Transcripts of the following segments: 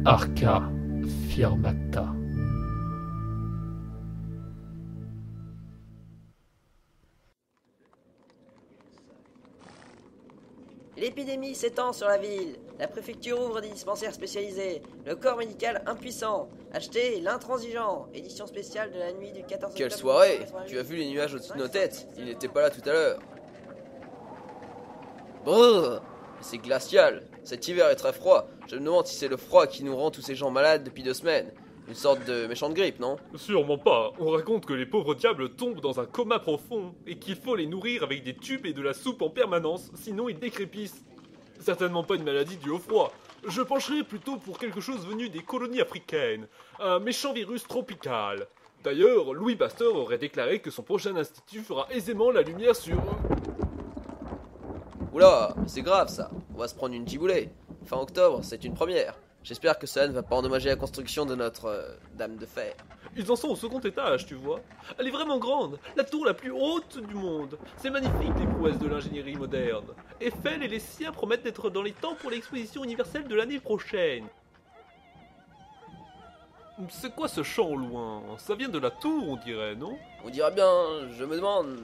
Arca firmata. L'épidémie s'étend sur la ville. La préfecture ouvre des dispensaires spécialisés. Le corps médical impuissant. Achetez l'intransigeant. Édition spéciale de la nuit du 14 octobre. Quelle soirée! Tu as vu les nuages au-dessus de nos têtes? Ils n'étaient pas là tout à l'heure. Brrr! C'est glacial. Cet hiver est très froid. Je me demande si c'est le froid qui nous rend tous ces gens malades depuis 2 semaines. Une sorte de méchante grippe, non? Sûrement pas. On raconte que les pauvres diables tombent dans un coma profond et qu'il faut les nourrir avec des tubes et de la soupe en permanence, sinon ils décrépissent. Certainement pas une maladie due au froid. Je pencherais plutôt pour quelque chose venu des colonies africaines. Un méchant virus tropical. D'ailleurs, Louis Pasteur aurait déclaré que son prochain institut fera aisément la lumière sur... Oula, c'est grave ça. On va se prendre une giboulée. Fin octobre, c'est une première. J'espère que cela ne va pas endommager la construction de notre dame de fer. Ils en sont au second étage, tu vois. Elle est vraiment grande, la tour la plus haute du monde. C'est magnifique les prouesses de l'ingénierie moderne. Eiffel et les siens promettent d'être dans les temps pour l'exposition universelle de l'année prochaine. C'est quoi ce chant au loin? Ça vient de la tour, on dirait, non? On dirait bien, je me demande...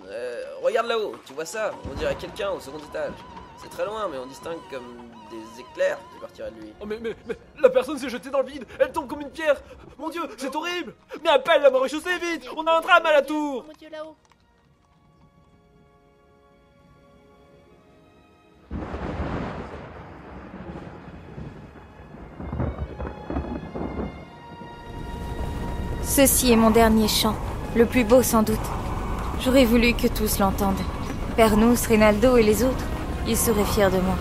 regarde là-haut, tu vois ça? On dirait quelqu'un au second étage. C'est très loin, mais on distingue comme des éclairs qui partiraient de lui. Oh mais la personne s'est jetée dans le vide, elle tombe comme une pierre. Mon Dieu, c'est horrible. Mais appelle la maréchaussée vite, on a un drame à la tour. Mon Dieu, là-haut. Ceci est mon dernier chant, le plus beau sans doute. J'aurais voulu que tous l'entendent. Pernous, Reynaldo et les autres, ils seraient fiers de moi.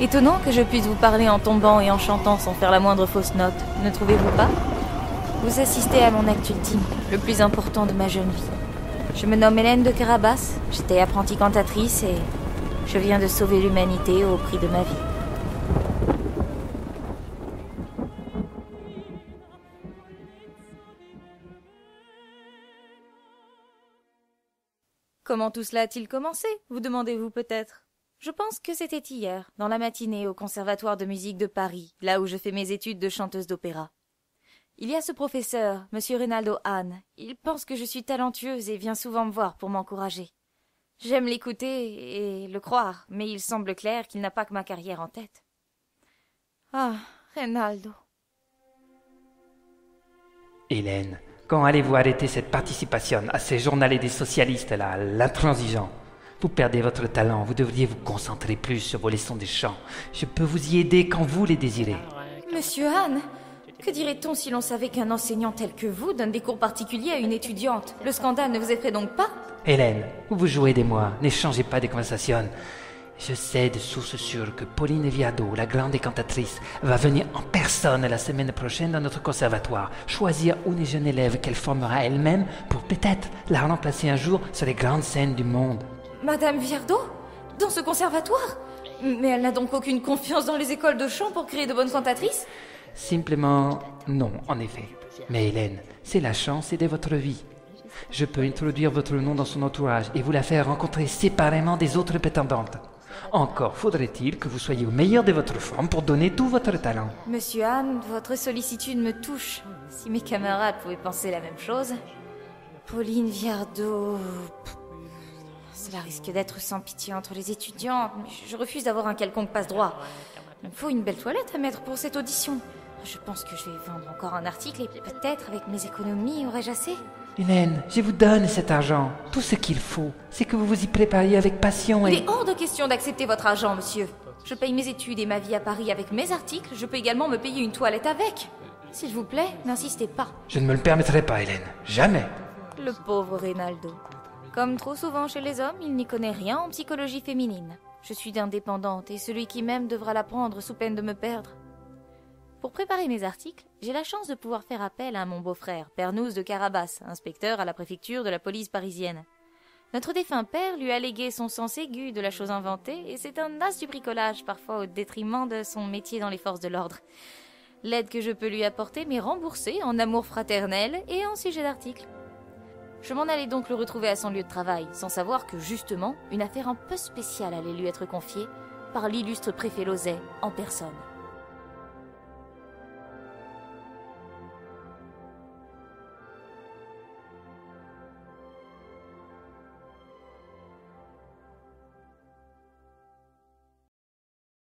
Étonnant que je puisse vous parler en tombant et en chantant sans faire la moindre fausse note, ne trouvez-vous pas? Vous assistez à mon acte ultime, le plus important de ma jeune vie. Je me nomme Hélène de Carabas, j'étais apprentie cantatrice et je viens de sauver l'humanité au prix de ma vie. Comment tout cela a-t-il commencé, vous demandez-vous peut-être? Je pense que c'était hier, dans la matinée, au Conservatoire de musique de Paris, là où je fais mes études de chanteuse d'opéra. Il y a ce professeur, Monsieur Reynaldo Hahn. Il pense que je suis talentueuse et vient souvent me voir pour m'encourager. J'aime l'écouter et le croire, mais il semble clair qu'il n'a pas que ma carrière en tête. Ah, Reynaldo. Hélène, quand allez-vous arrêter cette participation à ces journalets des socialistes-là, l'intransigeant? Vous perdez votre talent, vous devriez vous concentrer plus sur vos leçons de chant. Je peux vous y aider quand vous les désirez. Monsieur Hahn, que dirait-on si l'on savait qu'un enseignant tel que vous donne des cours particuliers à une étudiante? Le scandale ne vous effraie donc pas? Hélène, vous vous jouez des moi, n'échangez pas de conversation. Je sais de sources sûres que Pauline Viardot, la grande cantatrice, va venir en personne la semaine prochaine dans notre conservatoire, choisir une jeune élève qu'elle formera elle-même pour peut-être la remplacer un jour sur les grandes scènes du monde. Madame Viardot? Dans ce conservatoire? Mais elle n'a donc aucune confiance dans les écoles de chant pour créer de bonnes cantatrices? Simplement, non, en effet. Mais Hélène, c'est la chance de votre vie. Je peux introduire votre nom dans son entourage et vous la faire rencontrer séparément des autres prétendantes. Encore faudrait-il que vous soyez au meilleur de votre forme pour donner tout votre talent. Monsieur Hahn, votre sollicitude me touche. Si mes camarades pouvaient penser la même chose. Pauline Viardot... Cela risque d'être sans pitié entre les étudiants, mais je refuse d'avoir un quelconque passe-droit. Il me faut une belle toilette à mettre pour cette audition. Je pense que je vais vendre encore un article et peut-être avec mes économies aurai-je assez. Hélène, je vous donne cet argent. Tout ce qu'il faut, c'est que vous vous y prépariez avec passion et... Il est hors de question d'accepter votre argent, monsieur. Je paye mes études et ma vie à Paris avec mes articles. Je peux également me payer une toilette avec. S'il vous plaît, n'insistez pas. Je ne me le permettrai pas, Hélène. Jamais. Le pauvre Reynaldo. Comme trop souvent chez les hommes, il n'y connaît rien en psychologie féminine. Je suis indépendante et celui qui m'aime devra l'apprendre sous peine de me perdre. Pour préparer mes articles, j'ai la chance de pouvoir faire appel à mon beau-frère, Pernous de Carabas, inspecteur à la préfecture de la police parisienne. Notre défunt père lui a légué son sens aigu de la chose inventée et c'est un as du bricolage, parfois au détriment de son métier dans les forces de l'ordre. L'aide que je peux lui apporter m'est remboursée en amour fraternel et en sujet d'article. Je m'en allais donc le retrouver à son lieu de travail, sans savoir que, justement, une affaire un peu spéciale allait lui être confiée par l'illustre préfet Lauzet en personne.